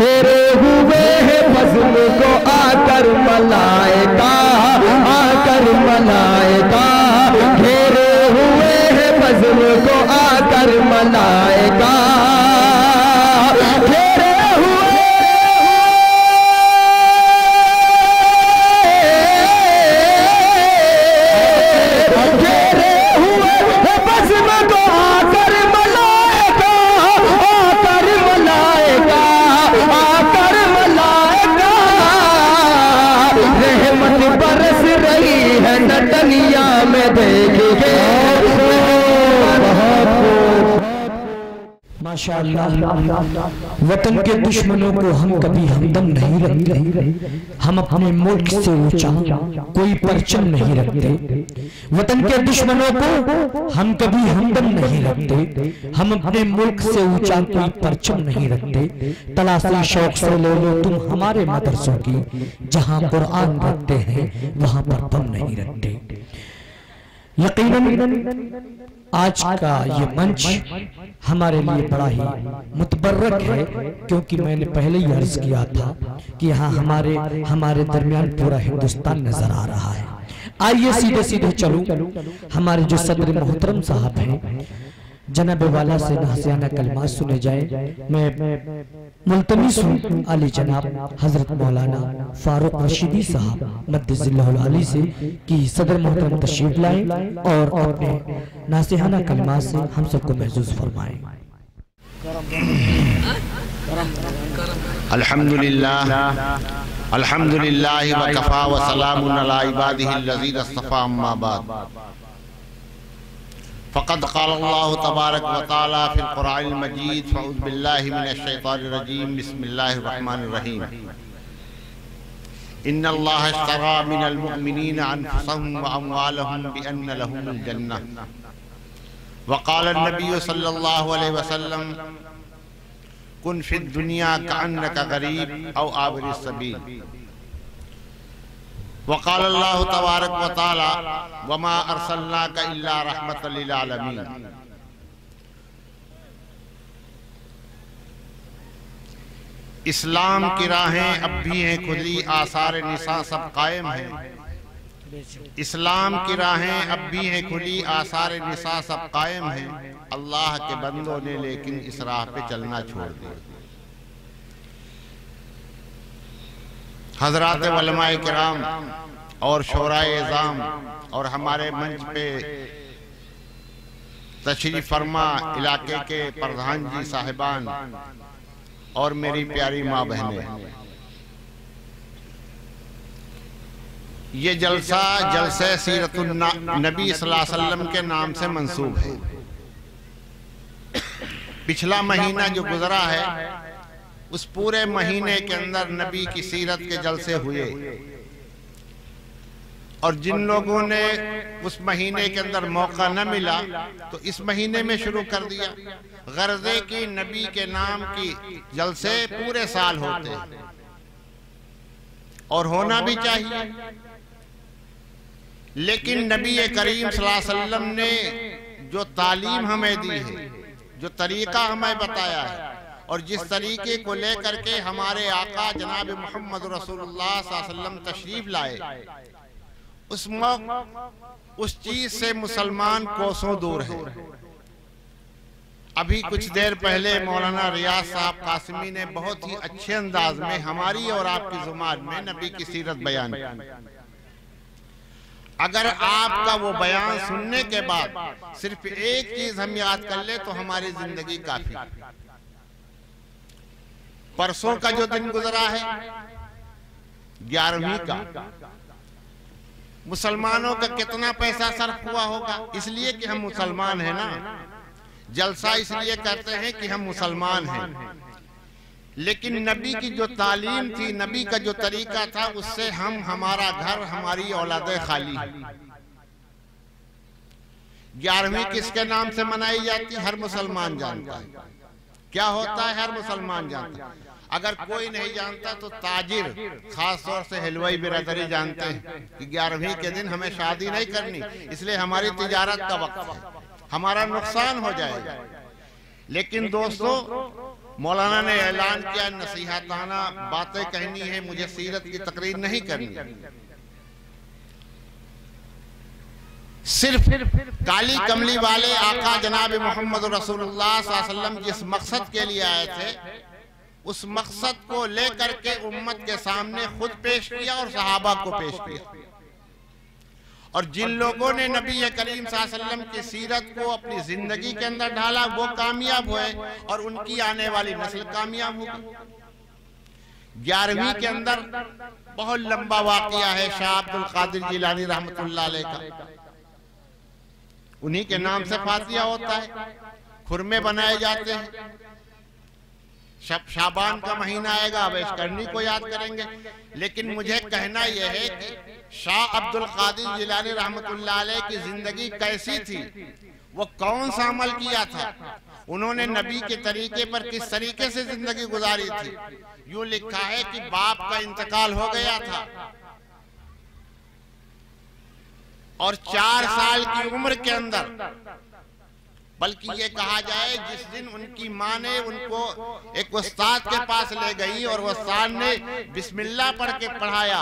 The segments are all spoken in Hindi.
घेरे हुए हैं फजल को आकर मलाइका, आकर मलाइका, घेरे हुए हैं फजल को आकर मलाइका, घेरे हुए फजल को आकर मलाइका, आकर मलाइका, आकर मलाइका, रहमत बरस रही है नटनिया में देखिए। माशाअल्लाह, वतन के दुश्मनों को हम कभी हमदम नहीं रखते, हम अपने मुल्क से ऊंचा कोई परचम नहीं रखते। वतन के दुश्मनों को हम कभी हमदम नहीं रखते, हम अपने मुल्क से ऊंचा कोई परचम नहीं रखते। तलाशी शौक से ले लो तुम हमारे मदरसों की, जहां कुरान रखते हैं वहां पर बम नहीं रखते। यकीनन आज का ये मंच हमारे लिए बड़ा ही मुतबर्रक है, क्योंकि मैंने पहले ही अर्ज किया था कि यहाँ हमारे दरमियान पूरा हिंदुस्तान नजर आ रहा है। आइए सीधे सीधे चलूं, हमारे जो सदर मोहतरम साहब हैं जनाब वाला से नासियाना कलमात सुने जाए। मैं मुल्तमिस हूँ आली जनाब हजरत मौलाना फारूक रशीदी साहब मद्दिज़िल्लाहुल आली से कि सदर मोहतरम तशरीफ लाएं और अपने नासियाना कलमात से हम सबको महसूस फरमाएं। अल्हम्दुलिल्लाह अल्हम्दुलिल्लाह व कफ़ा व सलामुन अला इबादिहिल्लज़ीना इस्तफ़ा, अम्मा बाद। फ़क़द क़ाल अल्लाहु तबारक व तआला फ़िल क़ुरआनिल मजीद, फ़अऊज़ु बिल्लाहि मिनश शैतानिर रजीम, बिस्मिल्लाहिर रहमानिर रहीम। इन्नल्लाह इश्तरा मिनल मुअमिनीना अनफुसहुम व अमवालहुम बिअन्न लहुमुल जन्नह, व क़ाला नबी सल्लल्लाहु अलैहि वसल्लम कुन फ़िद दुनिया कअन्नका गरीब औ आबिरिस सबील। वक़ाल अल्लाहु तबारक व तआला वमा अरसलनाका इल्ला रहमतल लिल आलमीन। इस्लाम की राहें अब भी हैं खुली, आसार निसा सब कायम हैं। इस्लाम की राहें अब भी हैं खुली, आसार निसा सब कायम हैं। अल्लाह के बंदों ने लेकिन इस राह पे चलना छोड़ दिया। हजरात उलमाए किराम और शोराए इज़ाम और हमारे मंच पे तशरीफ फरमा इलाके के प्रधान जी साहिबान और मेरी प्यारी माँ बहनें, ये जलसा जलसे सीरतुन नबी सल्लल्लाहु अलैहि वसल्लम के नाम से मंसूब है। पिछला महीना जो गुजरा है उस पूरे महीने के अंदर नबी की सीरत के जलसे हुए, और जिन लोगों ने उस महीने के अंदर मौका न मिला तो इस महीने में शुरू कर दिया। गर्ज़े की नबी के नाम की जलसे पूरे साल होते हैं और होना भी चाहिए, लेकिन नबी करीम सल्लल्लाहु अलैहि वसल्लम ने जो तालीम हमें दी है, जो तरीका हमें बताया है और जिस तरीके को लेकर के हमारे आका जनाब मोहम्मद रसूलुल्लाह सल्लल्लाहु अलैहि वसल्लम तशरीफ लाए, उस चीज से मुसलमान कोसों दूर है। अभी कुछ देर पहले मौलाना रियाज साहब कासिमी ने बहुत ही अच्छे अंदाज में हमारी और आपकी जुबान में नबी की सीरत बयान की। अगर आपका वो बयान सुनने के बाद सिर्फ एक चीज हम याद कर ले तो हमारी जिंदगी काफी। परसों का जो दिन गुजरा है 11वीं का, मुसलमानों का कितना पैसा सर्फ हुआ होगा, इसलिए कि हम मुसलमान हैं ना। जलसा इसलिए करते हैं कि हम मुसलमान हैं, लेकिन नबी की जो तालीम थी, नबी का जो तरीका था, उससे हम, हमारा घर, हमारी औलादे खाली है। 11वीं किसके नाम से मनाई जाती है? हर मुसलमान जानता है। क्या होता है? हर मुसलमान जानता है। अगर कोई नहीं जानता तो ताजिर, खास तौर से हलवाई बिरादरी जानते हैं कि 11वीं के दिन हमें शादी नहीं करनी, इसलिए हमारी तिजारत का वक्त है, हमारा नुकसान हो जाएगा। लेकिन दोस्तों, मौलाना ने ऐलान किया नसीहताना बातें कहनी है, मुझे सीरत की तकरीर नहीं करनी। सिर्फ काली कमली वाले आका जनाब मोहम्मद रसूलुल्लाह सल्लल्लाहु अलैहि वसल्लम जिस मकसद के लिए आए थे, उस मकसद को लेकर के उम्मत के सामने खुद पेश किया और सहाबा को पेश किया। और जिन लोगों ने नबी करीम सल्लल्लाहु अलैहि वसल्लम की सीरत को अपनी जिंदगी के अंदर ढाला, वो कामयाब हुए और उनकी आने वाली नस्ल कामयाब होगी। 11वीं के अंदर बहुत लंबा वाकया है शाह अब्दुल कादिर जिलानी रहमतुल्लाह अलैह का। उन्हीं के नाम से फातिहा होता है, खुरमे बनाए जाते हैं। शाबान का महीना आएगा, अवैश करनी को याद करेंगे। लेकिन मुझे कहना यह है कि शाह अब्दुल कादिर जिलानी रहमतुल्लाह अलैह की जिंदगी कैसी थी, वो कौन सा अमल किया था, उन्होंने नबी के तरीके पर किस तरीके से जिंदगी गुजारी थी। यूं लिखा है कि बाप का इंतकाल हो गया था और 4 साल की उम्र के अंदर, बल्कि ये कहा जाए जिस दिन उनकी माँ ने उनको एक उस्ताद के पास ले गई और उस्ताद ने बिस्मिल्लाह पढ़ के पढ़ाया,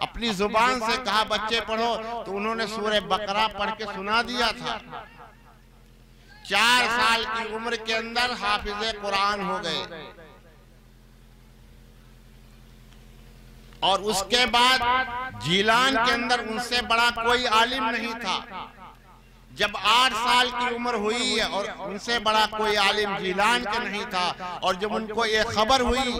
अपनी जुबान से कहा बच्चे पढ़ो, तो उन्होंने सूरह बकरा पढ़ के सुना दिया था। 4 साल की उम्र के अंदर हाफिज़े कुरान हो गए। और उसके बाद जीलान के अंदर उनसे बड़ा कोई आलिम नहीं था। जब 8 साल की उम्र हुई है और उनसे बड़ा कोई आलिम जीलान के नहीं था, और जब उनको ये खबर हुई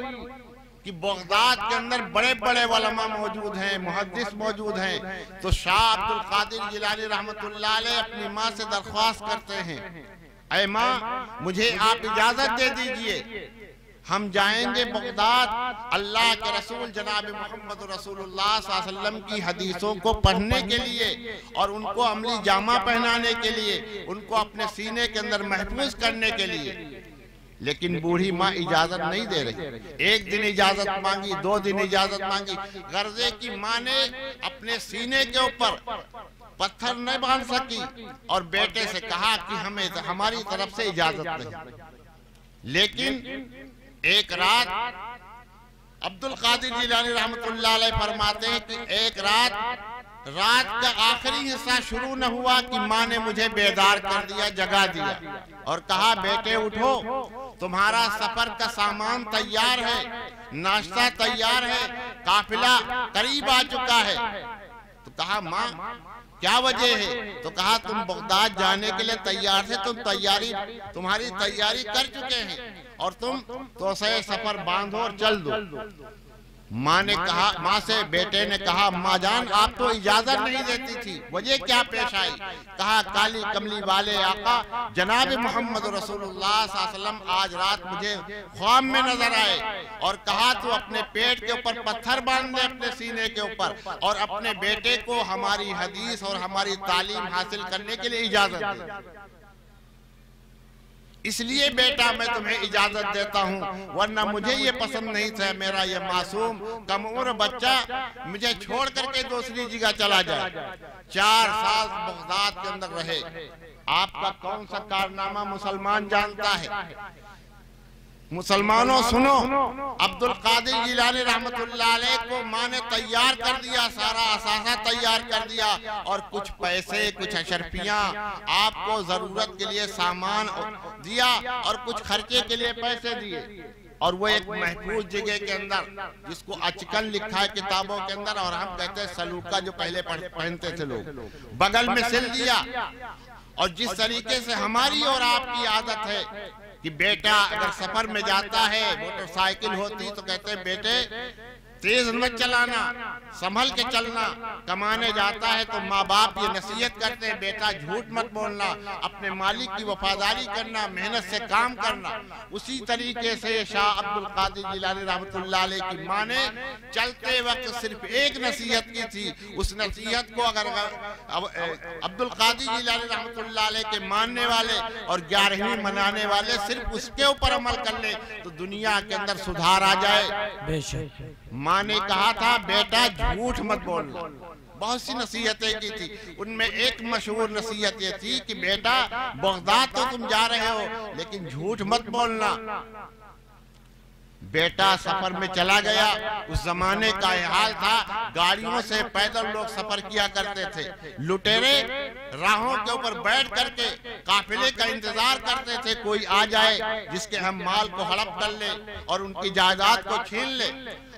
कि बगदाद के अंदर बड़े बड़े उलमा मौजूद हैं, मुहद्दिस मौजूद हैं, तो शाह अब्दुल कादिर जिलानी रहमतुल्लाह अलैह अपनी माँ से दरख्वास्त करते हैं, ऐ माँ मुझे आप इजाजत दे दीजिए, हम जाएंगे बगदाद अल्लाह के रसूल जनाब मोहम्मद रसूलुल्लाह सल्लल्लाहु अलैहि वसल्लम की हदीसों को पढ़ने के लिए और उनको अमली जामा पहनाने के लिए, उनको अपने सीने के अंदर महफूज करने के लिए। लेकिन बूढ़ी माँ इजाजत नहीं दे रही। 1 दिन इजाजत मांगी, 2 दिन इजाजत मांगी, गर्जे की माँ ने अपने सीने के ऊपर पत्थर नहीं बांध सकी और बेटे से कहा कि हमें हमारी तरफ से इजाजत नहीं। लेकिन एक रात अब्दुल कादिर जिलानी रहमतुल्लाह अलैह फरमाते हैं कि एक रात का आखिरी हिस्सा शुरू न हुआ कि माँ ने मुझे बेदार कर दिया, जगा दिया और कहा बेटे उठो, तुम्हारा सफर का सामान तैयार है, नाश्ता तैयार है, काफिला करीब आ चुका है। तो कहा माँ क्या वजह है? तो कहा तुम बगदाद जाने के लिए तैयार थे, तुम्हारी तैयारी कर चुके हैं और तुम तो से सफर बांधो और चल दो। माँ ने कहा, माँ से बेटे ने कहा माँ जान आप तो इजाजत नहीं देती थी, वजह क्या पेश आई? कहा काली कमली वाले आका जनाब मोहम्मद रसूलुल्लाह सल्लल्लाहु अलैहि वसल्लम आज रात मुझे ख्वाब में नजर आए और कहा तू अपने पेट के ऊपर पत्थर बांध दे अपने सीने के ऊपर और अपने बेटे को हमारी हदीस और हमारी तालीम हासिल करने के लिए इजाजत दे। इसलिए बेटा मैं तुम्हें इजाजत देता हूँ, वरना मुझे ये पसंद नहीं था मेरा ये मासूम कम उम्र बच्चा मुझे छोड़ करके दूसरी जगह चला जाए। 4 साल बगदाद के अंदर रहे। आपका कौन सा कारनामा मुसलमान जानता है? मुसलमानों सुनो, अब्दुल कादिर जिलानी रहमतुल्लाह अलैह को माँ ने तैयार कर दिया, सारा असासा तैयार कर दिया और कुछ पैसे कुछ अशरफियाँ आपको जरूरत के लिए सामान दिया और कुछ खर्चे के लिए पैसे दिए। और वो एक महफूज जगह के अंदर जिसको अचकन लिखा है किताबों के अंदर और हम कहते हैं सलूका जो पहले पहनते थे लोग, बगल में सिल दिया। और जिस तरीके से हमारी और आपकी आदत है कि बेटा अगर सफर में जाता है, मोटरसाइकिल होती तो कहते हैं बेटे तेज मत चलाना, संभल के चलना, कमाने जाता है तो माँ बाप ये नसीहत करते हैं बेटा झूठ मत बोलना, अपने मालिक की वफादारी करना, मेहनत से काम करना। उसी तरीके से शाह अब्दुल कादिर जिलानी रहमतुल्लाह अलैह की माँ ने चलते वक्त सिर्फ एक नसीहत की थी। उस नसीहत को अगर अब्दुल कादिर जिलानी रहमतुल्लाह अलैह के मानने वाले और 11वीं मनाने वाले सिर्फ उसके ऊपर अमल कर ले तो दुनिया के अंदर सुधार आ जाए। बेशक माँ ने कहा था बेटा झूठ मत बोलना। बहुत सी नसीहतें की थी, उनमें एक मशहूर नसीहत ये थी कि बेटा बगदाद तो तुम जा रहे हो लेकिन झूठ मत बोलना। बेटा सफर में चला गया। उस जमाने का यह हाल था, गाड़ियों से पैदल लोग सफर किया करते थे। लुटेरे राहों के ऊपर बैठ करके काफिले का इंतजार करते थे, कोई आ जाए जिसके हम माल को हड़प कर ले और उनकी जायदाद को छीन ले।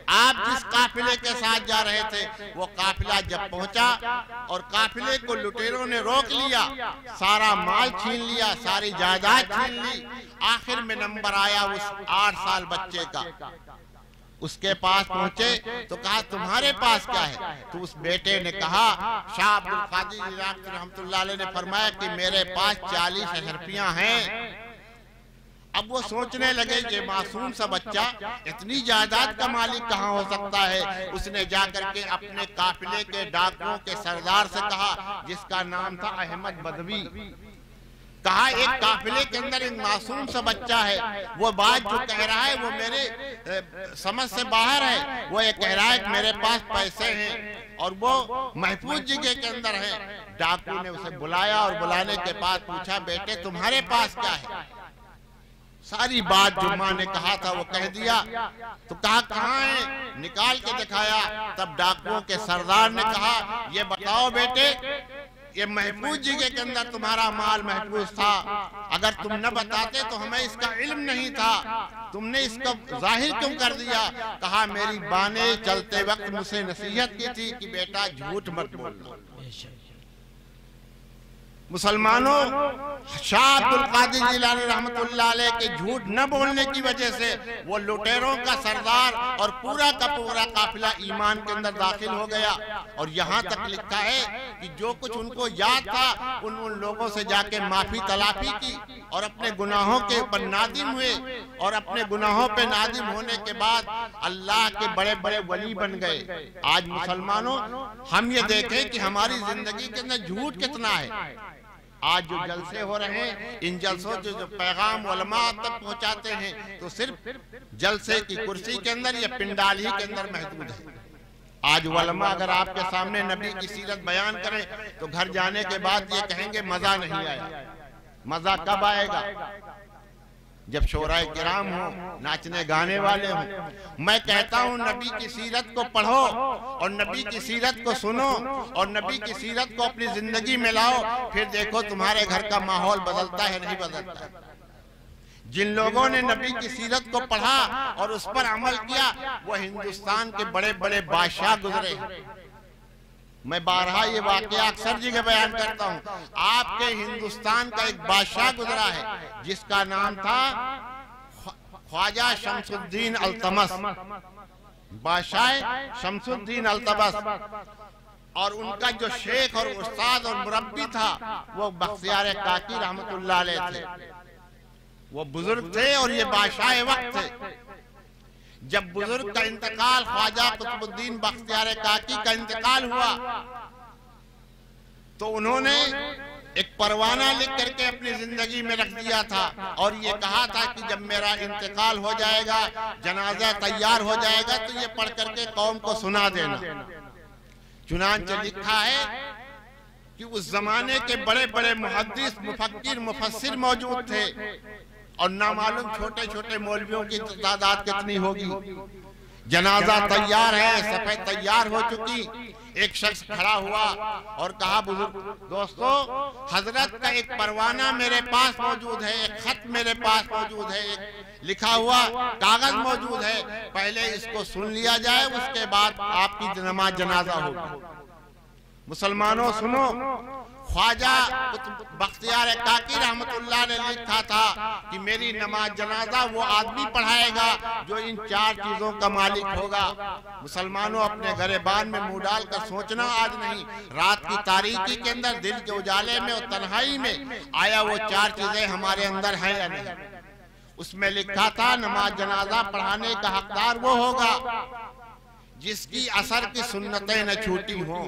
आप जिस काफिले के साथ जा रहे थे, वो काफिला जब पहुंचा और काफिले को लुटेरों ने रोक लिया, सारा माल छीन लिया, सारी जायदाद छीन ली। आखिर में नंबर आया उस 8 साल बच्चे का। उसके पास पहुंचे तो कहा तुम्हारे पास क्या है? तो उस बेटे ने कहा, शाह अब्दुल कादिर रहमतुल्लाह अलैह ने फरमाया कि मेरे पास 40 अशरफियां हैं। अब वो सोचने लगे कि मासूम सा बच्चा इतनी जायदाद का मालिक कहाँ हो सकता है। उसने जाकर के अपने काफिले के डाकुओं के सरदार से कहा, जिसका नाम था अहमद बदवी, कहा एक काफिले के अंदर एक मासूम सा बच्चा है, वो बात जो कह रहा है वो मेरे समझ से बाहर है। वो ये कह रहा है कि मेरे पास पैसे हैं और वो महफूज जगह के अंदर है। डाकू ने उसे बुलाया और बुलाने के बाद पूछा, बेटे तुम्हारे पास क्या है? सारी बात जो माँ ने कहा था वो कह दिया। तो कहा कहाँ है? निकाल के दिखाया। तब डाकुओं के सरदार ने कहा, ये बताओ बेटे, ये महफूज जगह के अंदर तुम्हारा माल महफूज था, अगर तुम न बताते तो हमें इसका इल्म नहीं था, तुमने इसका जाहिर क्यों कर दिया? कहा मेरी बाँ ने चलते वक्त मुझसे नसीहत की थी कि बेटा झूठ मत बोलना। मुसलमानों, शाह अब्दुल कादिर जिलानी रहमतुल्लाह अलैह के झूठ न बोलने की वजह से वो लुटेरों का सरदार और पूरा का पूरा काफिला ईमान के अंदर दाखिल हो गया। और यहाँ तक लिखा है कि जो कुछ उनको याद था उन लोगों से जाके माफी तलाफी की और अपने गुनाहों के ऊपर नादिम हुए। और अपने गुनाहों पे नादिम होने के बाद अल्लाह के बड़े बड़े वली बन गए। आज मुसलमानों, हम ये देखें कि हमारी जिंदगी के अंदर झूठ कितना है। आज जो जलसे हो रहे हैं, इन जलसों से जो पैगाम उलमा तक पहुंचाते हैं, तो सिर्फ जलसे की कुर्सी के अंदर या पिंडाल ही के अंदर महदूद है। आज उलमा अगर आपके सामने नबी की सीरत बयान करें तो घर जाने के बाद ये कहेंगे मजा नहीं आया। मजा कब आएगा? जब शोराए किराम हो, नाचने गाने वाले हो। मैं कहता हूँ नबी की सीरत को पढ़ो और नबी की सीरत को सुनो और नबी की सीरत को अपनी जिंदगी में लाओ, फिर देखो तुम्हारे घर का माहौल बदलता है नहीं बदलता है। जिन लोगों ने नबी की सीरत को पढ़ा और उस पर अमल किया, वो हिंदुस्तान के बड़े बड़े बादशाह गुजरे हैं। मैं बारहा ये वाकया अक्सर जगह बयान करता हूँ। आपके हिंदुस्तान का एक बादशाह गुजरा है जिसका नाम था ख्वाजा शमसुद्दीन अल्तमस, बादशाह शमसुद्दीन अल्तमस। और उनका जो शेख और उस्ताद और मुरब्बी था वो बख्तियार काकी रहमतुल्लाह अलैह थे। वो बुजुर्ग थे और ये बादशाह वक्त थे। जब बुजुर्ग का इंतकाल, ख्वाजा कुतुबुद्दीन बख्तियार काकी का इंतकाल हुआ, तो उन्होंने एक परवाना लिख करके अपनी जिंदगी में रख दिया था और ये कहा था कि जब मेरा इंतकाल हो जाएगा, जनाजा तैयार हो जाएगा, तो ये पढ़ करके कौम को सुना देना। चुनांचे लिखा है कि उस जमाने के बड़े बड़े मुहद्दिस, मुफक्किर, मुफस्सिर मौजूद थे और नामालूम छोटे छोटे मौलवियों की तादाद कितनी होगी। जनाजा तैयार है, सफेद तैयार हो चुकी। एक शख्स खड़ा हुआ और कहा, बुजुर्ग दोस्तों, हजरत का एक परवाना मेरे पास मौजूद है, एक खत मेरे पास मौजूद है, एक लिखा हुआ कागज मौजूद है, पहले इसको सुन लिया जाए, उसके बाद आपकी नमाज जनाजा होगी। मुसलमानों सुनो, ख्वाजा बख्तियार काकी रहमतुल्लाह ने लिखा था कि मेरी नमाज जनाजा वो आदमी पढ़ाएगा जो इन 4 चीजों का मालिक होगा। मुसलमानों, अपने गरेबान में मुंह डालकर सोचना आज नहीं, रात की तारीकी के अंदर, दिल के उजाले में और तन्हाई में, आया वो 4 चीजें हमारे अंदर हैं या नहीं। उसमें लिखा था नमाज जनाजा पढ़ाने का हकदार वो होगा जिसकी असर की सुन्नतें न छूटी हों।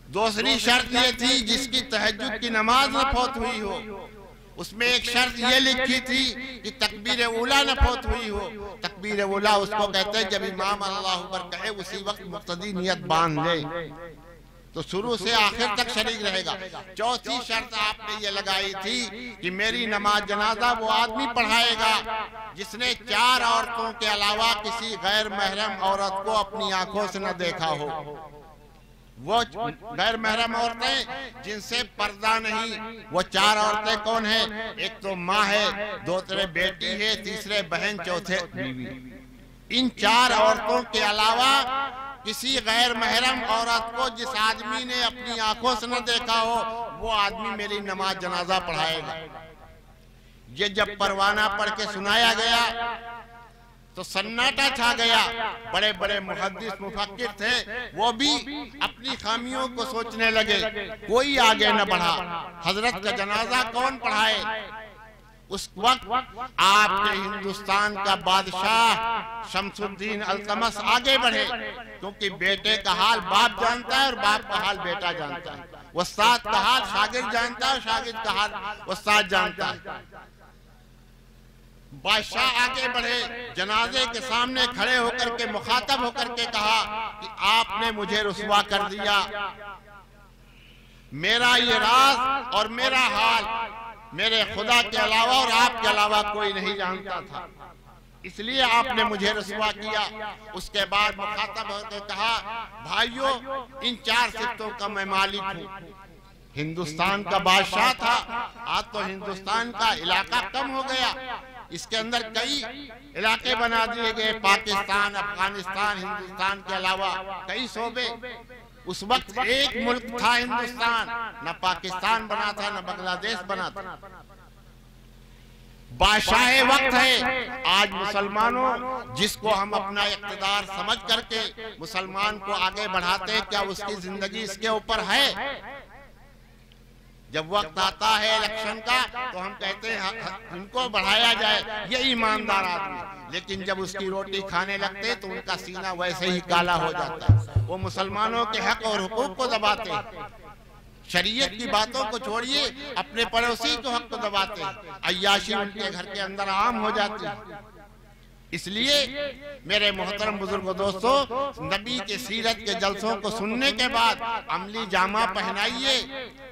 दूसरी शर्त ये थी जिसकी तहज्जुद की नमाज न फौत हुई हो। उसमें एक शर्त ये लिखी थी कि तकबीर उला न फौत हुई हो। तकबीर उला उसको कहते हैं जब इमाम अल्लाहु अकबर कहे उसी वक्त मुक्तदी नियत बांध ले। तो शुरू से आखिर तक शरीक रहेगा। चौथी शर्त आपने ये लगाई थी कि मेरी नमाज जनाजा वो आदमी पढ़ाएगा जिसने 4 औरतों के अलावा किसी गैर महरम औरत को अपनी आंखों से न देखा हो। वो गैर महरम औरतें जिनसे पर्दा नहीं, वो 4 औरतें कौन है? एक तो माँ है, दूसरे बेटी है, तीसरे बहन, चौथे बीवी। इन 4 औरतों के अलावा किसी गैर महरम औरत को जिस आदमी ने अपनी आंखों से न देखा हो, वो आदमी मेरी नमाज जनाजा पढ़ाएगा। ये जब परवाना पढ़ के सुनाया गया तो सन्नाटा छा गया। बड़े बड़े मुहद्दिस मुफक्किर थे, वो भी अपनी खामियों को सोचने लगे, कोई आगे न बढ़ा। हजरत का जनाजा कौन पढ़ाए? उस वक्त आपके हिंदुस्तान का बादशाह शमसुद्दीन अल्तमस आगे बढ़े, क्योंकि बेटे का हाल बाप जानता है और बाप का हाल बेटा जानता है। उस्ताद का हाल शागिर्द जानता है और शागिर्द का हाल उस्ताद जानता है। बादशाह आगे बढ़े, जनाजे के सामने खड़े होकर के मुखातब होकर के कहा कि आपने मुझे रुसवा कर दिया। मेरा ये राज और मेरा हाल मेरे खुदा के अलावा और आपके अलावा कोई नहीं जानता था, इसलिए आपने मुझे रुसवा किया। उसके बाद मुखातब होकर कहा, भाइयों, इन 4 सिफ्तों का मैं मालिक हूँ। हिंदुस्तान का बादशाह था, आज तो हिंदुस्तान का इलाका कम हो गया, इसके अंदर कई इलाके बना दिए गए, पाकिस्तान, अफगानिस्तान, हिंदुस्तान के अलावा कई सूबे। उस वक्त एक मुल्क था हिंदुस्तान, न पाकिस्तान बना था न बांग्लादेश बना था। बादशाह वक्त है। आज मुसलमानों, जिसको हम अपना इक़्तिदार समझ करके मुसलमान को आगे बढ़ाते हैं, क्या उसकी जिंदगी इसके ऊपर है? जब वक्त आता है इलेक्शन का तो हम कहते हैं इनको बढ़ाया जाए, ये ईमानदार आदमी। लेकिन जब उसकी रोटी खाने लगते तो उनका सीना वैसे ही काला हो जाता है। वो मुसलमानों के हक और हुकूक को दबाते हैं। शरीयत की बातों को छोड़िए, अपने पड़ोसी को हक को दबाते हैं। अय्याशी उनके घर के अंदर आम हो जाती है। इसलिए मेरे मोहतरम बुजुर्गों, दोस्तों, नबी के सीरत के जलसों को सुनने के बाद अमली जामा पहनाइए।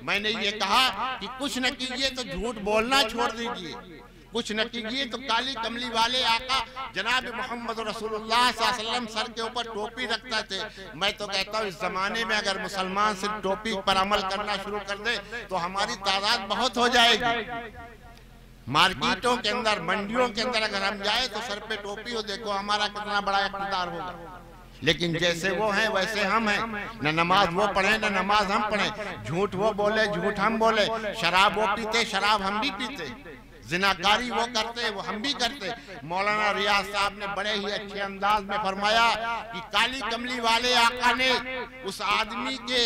मैंने ये कहा कि कुछ न कीजिए तो झूठ बोलना छोड़ दीजिए, कुछ न कीजिए तो काली कमली वाले आका जनाब मोहम्मद रसूलुल्लाह सल्लल्लाहु अलैहि वसल्लम सर के ऊपर टोपी रखते थे। मैं तो कहता हूँ इस जमाने में अगर मुसलमान सिर्फ टोपी पर अमल करना शुरू कर दे तो हमारी तादाद बहुत हो जाएगी। मार्केटों के अंदर, मंडियों के अंदर अगर हम जाए तो सर पे टोपी हो, देखो हमारा कितना बड़ा इक़्तिदार होगा। लेकिन जैसे वो हैं वैसे हम हैं, न नमाज वो पढ़े न नमाज हम पढ़े, झूठ वो बोले झूठ हम बोले, शराब वो पीते शराब हम भी पीते, जिनाकारी वो करते वो हम भी करते। मौलाना रियाज साहब ने बड़े ही अच्छे अंदाज में फरमाया कि काली कमली वाले आका ने उस आदमी के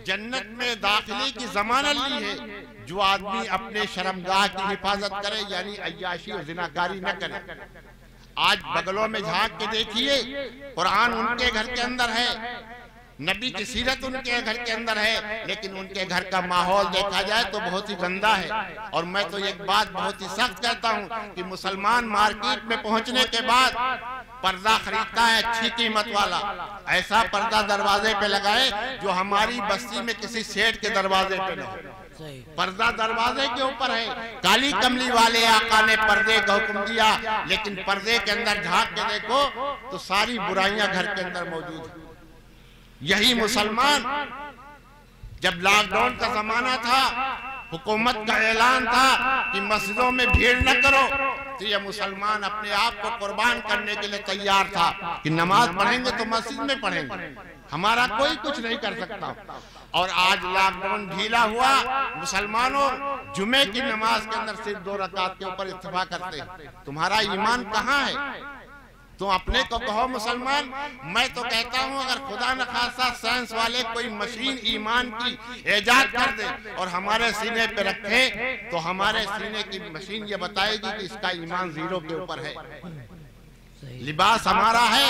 जन्नत में दाखिले की जमानत ली है जो आदमी अपने शर्मगाह की हिफाजत करे, यानी अय्याशी और जिनाकारी न करे। आज बगलों में झांक के देखिए, कुरान उनके घर के अंदर है, नबी की सीरत उनके घर के अंदर है, लेकिन उनके घर का माहौल देखा जाए तो बहुत ही गंदा है। और मैं तो एक बात बहुत ही सख्त कहता हूँ कि मुसलमान मार्केट में पहुँचने के बाद पर्दा खरीदता है अच्छी कीमत वाला, ऐसा पर्दा दरवाजे पे लगाए जो हमारी बस्ती में किसी सेठ के दरवाजे पे न हो। पर्दा दरवाजे के ऊपर है। काली कमली वाले आका ने पर्दे का हुक्म दिया, लेकिन पर्दे के अंदर झांक के देखो तो सारी बुराइयां घर के अंदर मौजूद है। यही मुसलमान, जब लॉकडाउन का जमाना था, हुकूमत का ऐलान था कि मस्जिदों में भीड़ न करो, तो यह मुसलमान अपने आप को कुर्बान करने के लिए तैयार था कि नमाज पढ़ेंगे तो मस्जिद में पढ़ेंगे, हमारा कोई कुछ नहीं कर सकता। और आज लॉकडाउन ढीला हुआ, मुसलमानों जुमे की नमाज के अंदर सिर्फ 2 रकात के ऊपर इत्तिफा करते हैं। तुम्हारा ईमान कहाँ है? तो अपने को कहो मुसलमान। मैं तो कहता हूँ अगर खुदा न खासा साइंस वाले कोई मशीन ईमान की इजाद कर दे और हमारे सीने पे रखे तो हमारे सीने की मशीन ये बताएगी कि इसका ईमान 0 के ऊपर है। लिबास हमारा है,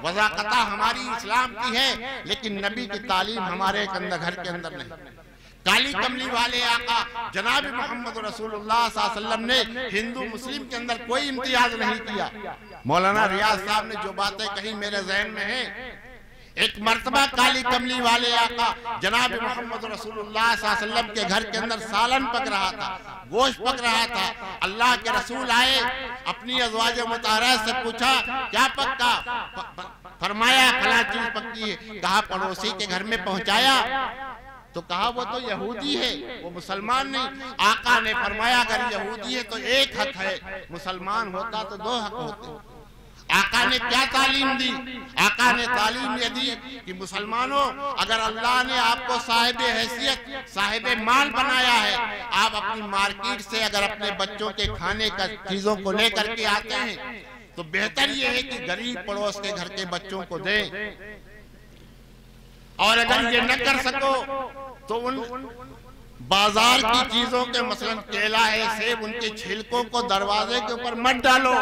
वज़ाक़ता हमारी इस्लाम की है, लेकिन नबी की तालीम हमारे घर के अंदर नहीं। काली कमली वाले आका जनाब मोहम्मद रसूलुल्लाह सल्लल्लाहु अलैहि वसल्लम ने हिंदू मुस्लिम के अंदर कोई इम्तियाज नहीं किया। मौलाना रियाज साहब ने जो बातें कही मेरे ज़हन में है, एक मर्तबा काली कमली वाले आका जनाब मोहम्मद रसूलुल्लाह सल्लल्लाहु अलैहि वसल्लम के घर के अंदर सालन पक रहा था, गोश्त पक रहा था। अल्लाह के रसूल आए, अपनी अज़वाज मुताहरा से पूछा क्या पक्का? फरमाया फला चीज पक्की है। कहा पड़ोसी के घर में पहुंचाया तो कहा वो तो यहूदी है, वो मुसलमान नहीं। आका ने फरमाया अगर यहूदी है तो एक हक है, मुसलमान होता तो दो हक होते। आका ने क्या तालीम दी? आका ने तालीम ये दी कि मुसलमानों, अगर अल्लाह ने आपको साहिब हैसियत, साहिब माल बनाया है, आप अपनी मार्केट से अगर अपने बच्चों के खाने का चीजों को लेकर के आते हैं तो बेहतर ये है कि गरीब पड़ोस के घर के बच्चों को दें। और अगर ये न कर सको तो उन बाजार की चीजों के मसलन केला है, सेब, उनके छिलकों को दरवाजे के ऊपर मत डालो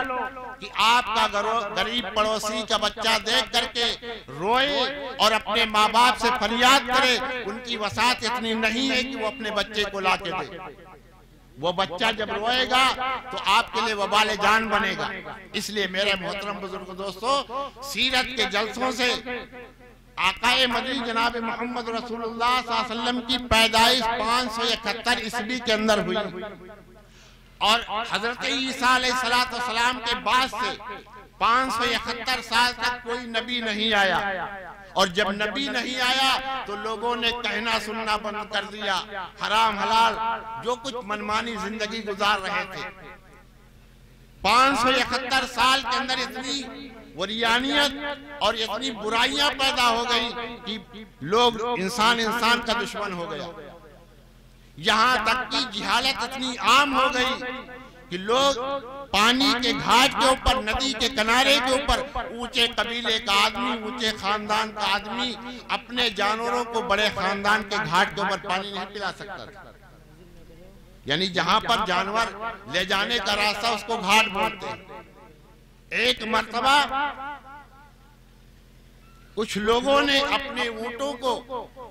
कि आपका गरीब पड़ोसी का बच्चा देख करके रोए और अपने माँ बाप से फरियाद करे। उनकी वसात इतनी नहीं है कि वो अपने बच्चे को ला के दे। वो बच्चा जब रोएगा तो आपके लिए वबाल जान बनेगा। इसलिए मेरे मोहतरम बुजुर्ग दोस्तों, सीरत के जलसों से आकाए मदी जनाब मोहम्मद रसूलुल्लाह सल्लल्लाहु अलैहि वसल्लम की पैदाइश 571 ईस्वी के अंदर हुई और हजरत ईसा अलैहिस्सलाम के बाद से 571 साल तक कोई नबी नहीं आया। और जब नबी नहीं आया तो लोगों ने कहना सुनना बंद कर दिया, हराम हलाल जो कुछ मनमानी जिंदगी गुजार रहे थे। 571 साल के अंदर इतनी वरियानियत और इतनी बुराइयां पैदा हो गई कि लोग इंसान का दुश्मन हो गया। यहाँ तक कि जिहालत इतनी आम हो गई कि लोग पानी के घाट के ऊपर, नदी के किनारे के ऊपर ऊंचे कबीले का आदमी, ऊंचे खानदान का आदमी अपने जानवरों को बड़े खानदान के घाट के ऊपर पानी नहीं पिला सकता था। यानी जहां पर जानवर ले जाने का रास्ता उसको घाट बोलते हैं। एक मर्तबा कुछ लोगों ने अपने ऊंटों को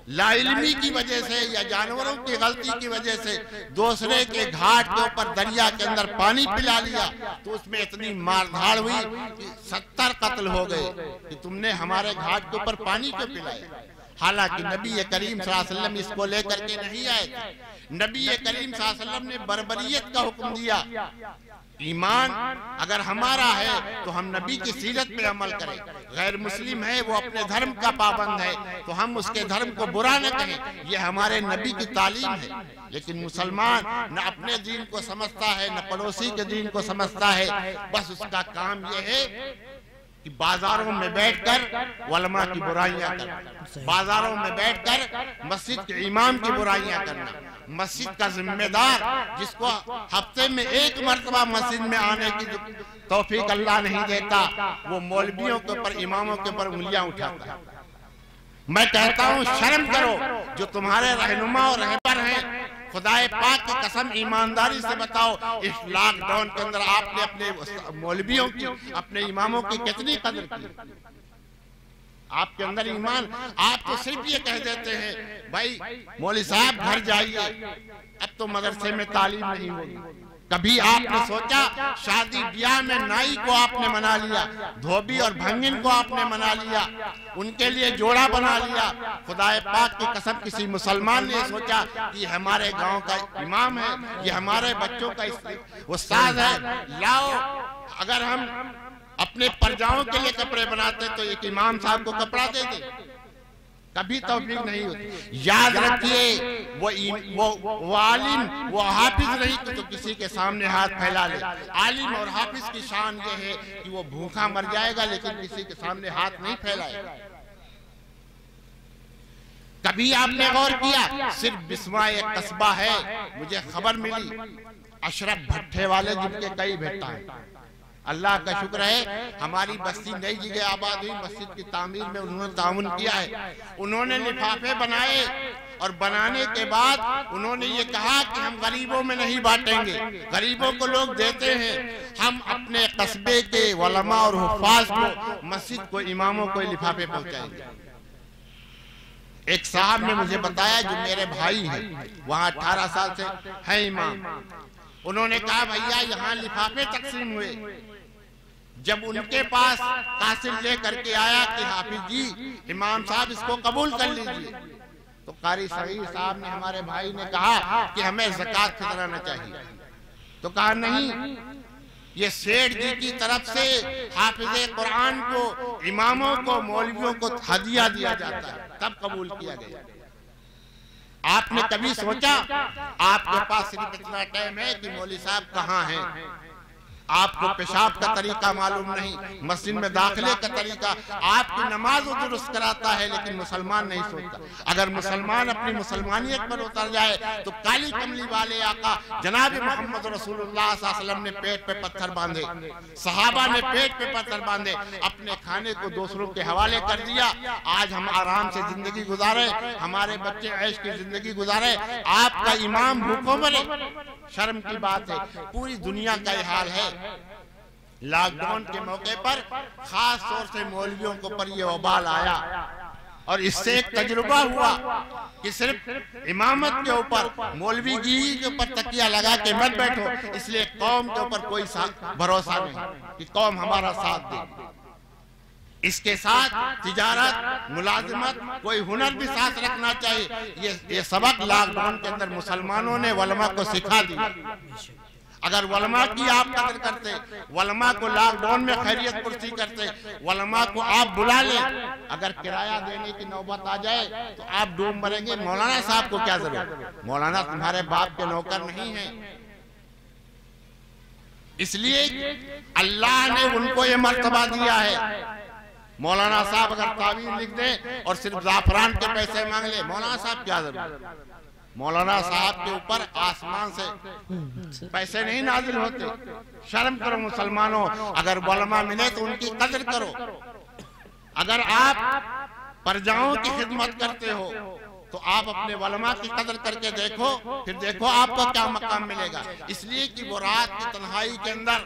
लाइल्मी की वजह से या जानवरों की गलती की वजह से दूसरे के घाट के ऊपर दरिया के अंदर पानी पिला लिया तो उसमें इतनी मारधाड़ हुई कि 70 कत्ल हो गए कि तुमने हमारे घाट के ऊपर पानी क्यों पिलाया। हालांकि नबी करीम सल्लल्लाहु अलैहि वसल्लम इसको लेकर के नहीं आए थे। नबी करीम सल्लल्लाहु अलैहि वसल्लम ने बर्बरियत का हुक्म दिया। ईमान अगर हमारा है तो हम नबी की सीरत पे अमल करें। गैर मुस्लिम है, वो अपने धर्म का पाबंद है तो हम उसके धर्म को बुरा न कहें, ये हमारे नबी की तालीम है। लेकिन मुसलमान न अपने दीन को समझता है न पड़ोसी के दीन को समझता है। बस उसका काम ये है कि बाजारों में बैठकर उलमा की बुराइयां करना, बाजारों में बैठकर मस्जिद के इमाम की बुराइयां करना। मस्जिद का जिम्मेदार जिसको हफ्ते में एक मर्तबा मस्जिद में आने की तौफीक अल्लाह नहीं देता, वो मौलवियों के ऊपर, इमामों के ऊपर उंगलियां उठाता है। मैं कहता हूँ शर्म करो, जो तुम्हारे रहनुमा और रहबर हैं। खुदाए पाक की कसम, ईमानदारी से बताओ इस लॉकडाउन के अंदर आपने अपने मौलवियों की, अपने इमामों की कितनी कदर की? आपके अंदर ईमान। आप तो सिर्फ ये कह देते हैं भाई मौलवी साहब घर जाइए, अब तो मदरसे में तालीम नहीं होगी। कभी आपने सोचा शादी ब्याह में नाई को आपने मना लिया, धोबी और भंगिन को आपने मना लिया, उनके लिए जोड़ा बना लिया। खुदाए पाक की कसम किसी मुसलमान ने सोचा कि हमारे गांव का इमाम है, ये हमारे बच्चों का उस्ताद है, लाओ अगर हम अपने प्रजाओं के लिए कपड़े बनाते तो एक इमाम साहब को कपड़ा दे दे। कभी तौफीक नहीं होती। याद रखिए, वो आलिम, वो हाफिज नहीं तो किसी के सामने हाथ फैला ले। आलिम और हाफिज की शान ये है कि वो भूखा मर जाएगा लेकिन किसी के सामने हाथ नहीं फैलाएगा। कभी आपने गौर किया, सिर्फ बिस्वा एक कस्बा है, मुझे खबर मिली अशरफ भट्टे वाले जिनके कई बेटा हैं। अल्लाह का शुक्र है हमारी बस्ती नई जगह आबाद हुई, मस्जिद की तामीर में उन्होंने ताउन किया है। उन्होंने लिफाफे बनाए और बनाने के बाद उन्होंने ये कहा कि हम गरीबों में नहीं बांटेंगे, गरीबों को लोग देते हैं, हम अपने कस्बे के उलमा और हुफ्फाज को, मस्जिद को, इमामों को लिफाफे पहुंचाएंगे। एक साहब ने मुझे बताया जो मेरे भाई हैं, वहाँ 18 साल से है इमाम। उन्होंने कहा भैया यहाँ लिफाफे तकसीम हुए, जब उनके पास कासिर लेकर के आया कि हाफिज जी, इमाम साहब इसको कबूल कर लीजिए, तो कारी सगीर साहब ने, हमारे भाई ने कहा कि हमें ज़कात फितराना चाहिए। तो कहा नहीं, ये सेठ जी की तरफ से हाफिज़े कुरान को, इमामों को, मौलवियों को हदिया दिया जाता है, तब कबूल किया गया। आपने कभी सोचा आपके पास सिर्फ इतना टाइम है कि मौलवी साहब कहाँ हैं? आपको पेशाब का तरीका मालूम नहीं, मस्जिद में दाखिले का तरीका, आपकी नमाज वो दुरुस्त कराता है, लेकिन मुसलमान नहीं सोचता। अगर मुसलमान अपनी मुसलमानियत पर उतर जाए तो काली कमली वाले आका जनाब मोहम्मद रसूलुल्लाह सल्लल्लाहु अलैहि वसल्लम ने पेट पे पत्थर बांधे, सहाबा ने पेट पे पत्थर बांधे, अपने खाने को दूसरों के हवाले कर दिया। आज हम आराम से जिंदगी गुजारे, हमारे बच्चे ऐश की जिंदगी गुजारे, आपका इमाम भूखों मरे। शर्म की बात है, पूरी दुनिया का ये हाल है। लॉकडाउन के मौके पर खास तौर से मौलवियों को पर यह वबाल आया, और इससे एक तजुर्बा हुआ कि सिर्फ इमामत के ऊपर, मौलवीगिरी के ऊपर तकिया लगा के मत बैठो, इसलिए कौम के ऊपर कोई भरोसा नहीं कि कौम हमारा साथ दे। इसके साथ तिजारत, मुलाजिमत, कोई हुनर भी साथ रखना चाहिए। ये सबक लॉकडाउन के अंदर मुसलमानों ने वलमा को सिखा दिया। अगर वलमा की आप कदर करते, वलमा को लॉकडाउन में खैरियत पुरसी करते, वलमा को आप बुला ले, अगर किराया देने की नौबत आ जाए तो आप डूब मरेंगे। मौलाना साहब को क्या जरूरत? मौलाना तुम्हारे बाप के नौकर नहीं है। इसलिए अल्लाह ने उनको ये मर्तबा दिया है। मौलाना साहब अगर तावीज़ लिख दे और सिर्फ जाफरान के पैसे मांग ले, मौलाना साहब क्या जरूरत? मौलाना साहब के ऊपर आसमान से पैसे नहीं नाजिल होते। शर्म करो मुसलमानों, अगर वलमा मिले तो उनकी कदर करो। अगर आप प्रजाओं की खिदमत करते हो तो आप अपने वलमा की कदर करके देखो, फिर देखो आपको क्या मकाम मिलेगा। इसलिए कि वो रात की तन्हाई के अंदर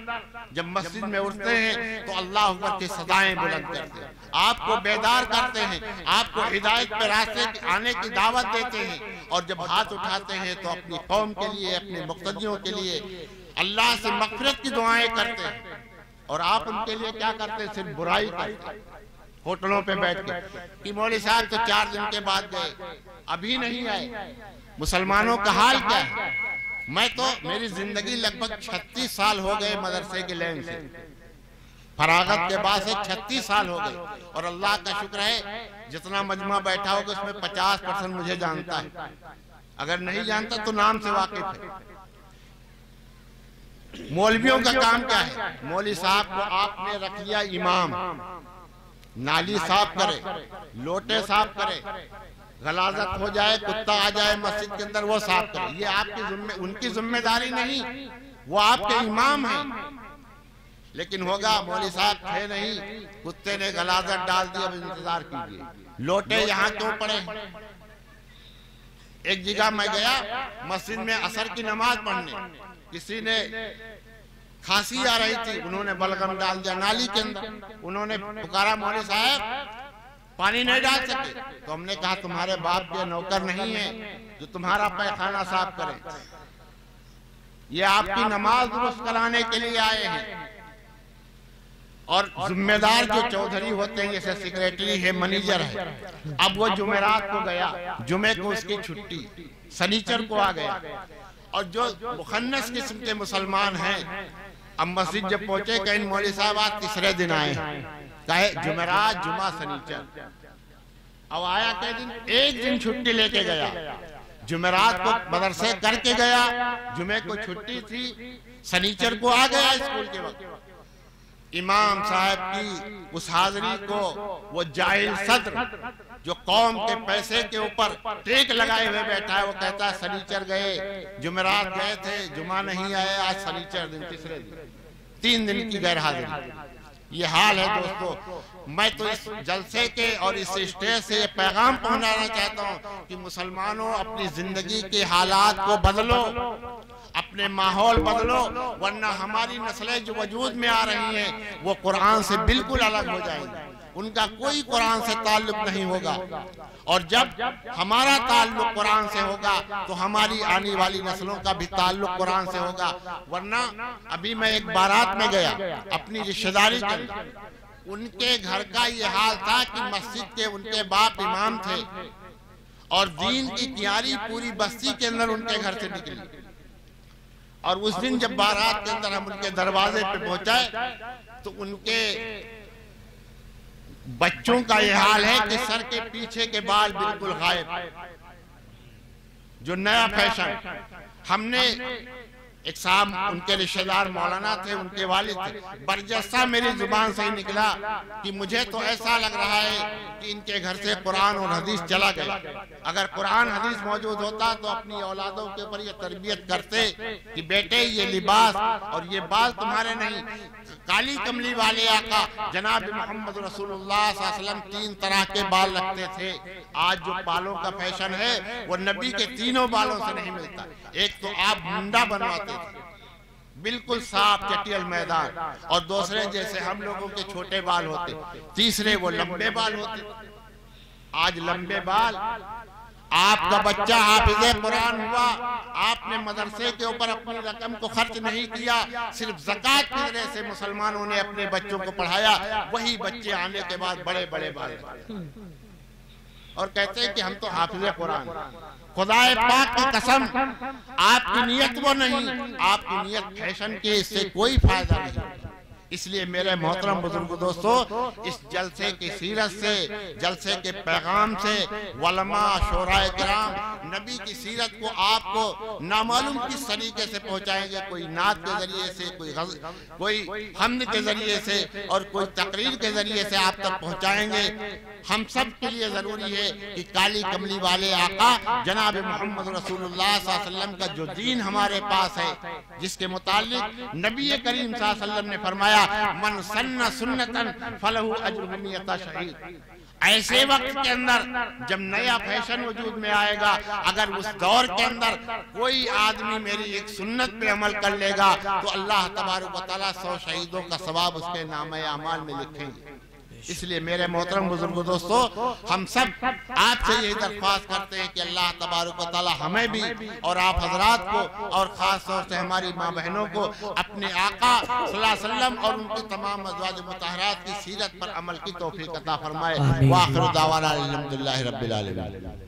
जब मस्जिद में उठते हैं तो अल्लाह अकबर की सदाएं बुलंद करते हैं, आपको बेदार करते हैं, आपको हिदायत पे रास्ते आने की दावत देते हैं। और जब हाथ उठाते हैं तो अपनी कौम के लिए, अपने मुक्तदियों के लिए अल्लाह से मग़फ़िरत की दुआएं करते हैं। और आप उनके लिए क्या करते हैं? सिर्फ बुराई करते हैं होटलों पे बैठ के कि मौलवी साहब तो 4 दिन के बाद गए, अभी नहीं आए। मुसलमानों का हाल क्या है? मैं तो, मेरी जिंदगी लगभग 36 साल हो गए मदरसे के लाइन से, फरागत के बाद से 36 साल हो गए। और अल्लाह का शुक्र है जितना मजमा बैठा होगा उसमें 50% मुझे जानता है, अगर नहीं जानता तो नाम से वाकिफ है। मौलवियों का काम क्या है? मौलवी साहब को आपने रख लिया इमाम, नाली साफ करे, लोटे साफ करे, गलाजत हो जाए, कुत्ता आ जाए मस्जिद के अंदर, वो साफ करे। ये आपकी उनकी जिम्मेदारी नहीं, वो आपके इमाम हैं। लेकिन होगा मौलवी साहब थे नहीं, कुत्ते ने गलाजत डाल दी, अब इंतजार कीजिए। लोटे यहाँ क्यों पड़े? एक जगह मैं गया मस्जिद में असर की नमाज पढ़ने, किसी ने खांसी आ रही थी, उन्होंने बलगम डाल दिया नाली के अंदर। उन्होंने पुकारा मौलवी साहब पानी नहीं डाल सके, तो हमने कहा तुम्हारे बाप के नौकर नहीं है जो तुम्हारा पैखाना साफ करें, ये आपकी नमाज दुरुस्त कराने के लिए आए हैं। और जिम्मेदार जो चौधरी होते हैं, जैसे सेक्रेटरी है, मैनेजर है, अब वो जुमेरात को गया, जुमे को उसकी छुट्टी, शनिचर को आ गया। और जो मुखन्नस किस्म के मुसलमान हैं, अब मस्जिद जब पहुंचे कहीं मौलवी साहब आज तीसरे दिन आए, कहे जुमेरात, जुमा, शनिचर। अब आया कई दिन, एक दिन छुट्टी लेके गया, जुमेरात को मदरसे करके गया, जुमे को छुट्टी थी, शनिचर को आ गया स्कूल के वक्त। इमाम साहब की उस हाजिरी को वो जाहिल सद्र जो कौम के पैसे के ऊपर टेक लगाए हुए बैठा है, वो कहता है शनिचर गए, जुमेरात गए थे, जुमा नहीं आए, आज शनिचर दिन, तीसरे दिन, 3 दिन की गैर हाजिरी। ये हाल है दोस्तों। मैं तो इस जलसे के और इस स्टेज से ये पैगाम पहुंचाना चाहता हूँ कि मुसलमानों अपनी जिंदगी के हालात को बदलो, अपने माहौल बदलो, वरना हमारी नस्लें जो वजूद में आ रही हैं वो कुरान से बिल्कुल अलग हो जाएंगी। उनका कोई कुरान से ताल्लुक नहीं होगा। और जब हमारा ताल्लुक कुरान से होगा तो हमारी आने वाली नस्लों का भी ताल्लुक कुरान से होगा। वरना अभी मैं एक बारात में गया अपनी रिश्तेदारी के, उनके घर का ये हाल था कि मस्जिद के उनके बाप इमाम थे और दीन की तैयारी पूरी बस्ती के अंदर उनके घर से निकली। और उस दिन जब बारात के अंदर हम उनके दरवाजे पे पहुंचे तो उनके बच्चों का यह हाल है कि सर के पीछे के बाल बिल्कुल गायब, जो नया फैशन। हमने एक साहब उनके रिश्तेदार मौलाना थे, उनके वालिद थे, बरजस्ता मेरी जुबान से ही निकला कि मुझे तो ऐसा लग रहा है कि इनके घर से कुरान और हदीस चला गया। अगर कुरान हदीस मौजूद होता तो अपनी औलादों के ऊपर ये तरबियत करते कि बेटे ये लिबास और ये बाल तुम्हारे नहीं। काली कमली वाले आका जनाब मोहम्मद रसूलुल्लाह सल्लल्लाहु अलैहि वसल्लम 3 तरह के बाल रखते थे। आज जो बालों का फैशन है वो नबी के तीनों बालों से नहीं मिलता। एक तो आप मुंडा बनवाते थे बिल्कुल साफ चटियल मैदान, और दूसरे जैसे हम लोगों के छोटे बाल होते, तीसरे वो लंबे बाल होते। आज लंबे बाल, आपका बच्चा हाफिज़े कुरान हुआ, आपने मदरसे के ऊपर अपनी रकम को खर्च नहीं किया, सिर्फ ज़कात की वजह से मुसलमानों ने अपने बच्चों को पढ़ाया। वही बच्चे आने के बाद बड़े बड़े बाल और कहते हैं कि हम तो हाफिज़े कुरान। खुदाए पाक की कसम, आपकी नियत वो नहीं, आपकी नियत फैशन की, इससे कोई फायदा नहीं। इसलिए मेरे मोहतरम बुजुर्ग दोस्तों, इस जलसे की सीरत से, जलसे के पैगाम से वलमा शोराए किराम नबी की सीरत को आपको नामालूम किस तरीके से पहुंचाएंगे। कोई नात के जरिए से, कोई हमद के जरिए से और कोई तकरीर के जरिए से आप तक पहुंचाएंगे। हम सब के लिए जरूरी है कि काली कमली वाले आका जनाब मोहम्मद रसूलुल्लाह सल्लल्लाहु अलैहि वसल्लम का जो दीन हमारे पास है, जिसके मुतालिक नबी करीम सल्लल्लाहु अलैहि वसल्लम ने फरमाया मन सन्ना सुन्नतन फलहु अज्रु मियता शहीद। ऐसे वक्त के अंदर जब नया फैशन वजूद में आएगा, अगर उस दौर के अंदर कोई आदमी मेरी एक सुन्नत पे अमल कर लेगा तो अल्लाह तबारक व तआला 100 शहीदों का सवाब उसके नामे अमाल में लिखेंगे। इसलिए मेरे मोहतरम बुजुर्गों दोस्तों, हम सब आपसे यही दरख्वास्त करते हैं कि अल्लाह तबारक व तआला हमें भी और आप हजरात को और खास तौर से हमारी माँ बहनों को अपने आका सल्लल्लाहु अलैहि वसल्लम और उनकी तमाम अज़वाज मुतहहरात की सीरत पर अमल की तौफीक अता फरमाए। व आखिर दावाना अल्हम्दुलिल्लाहि रब्बिल आलमीन।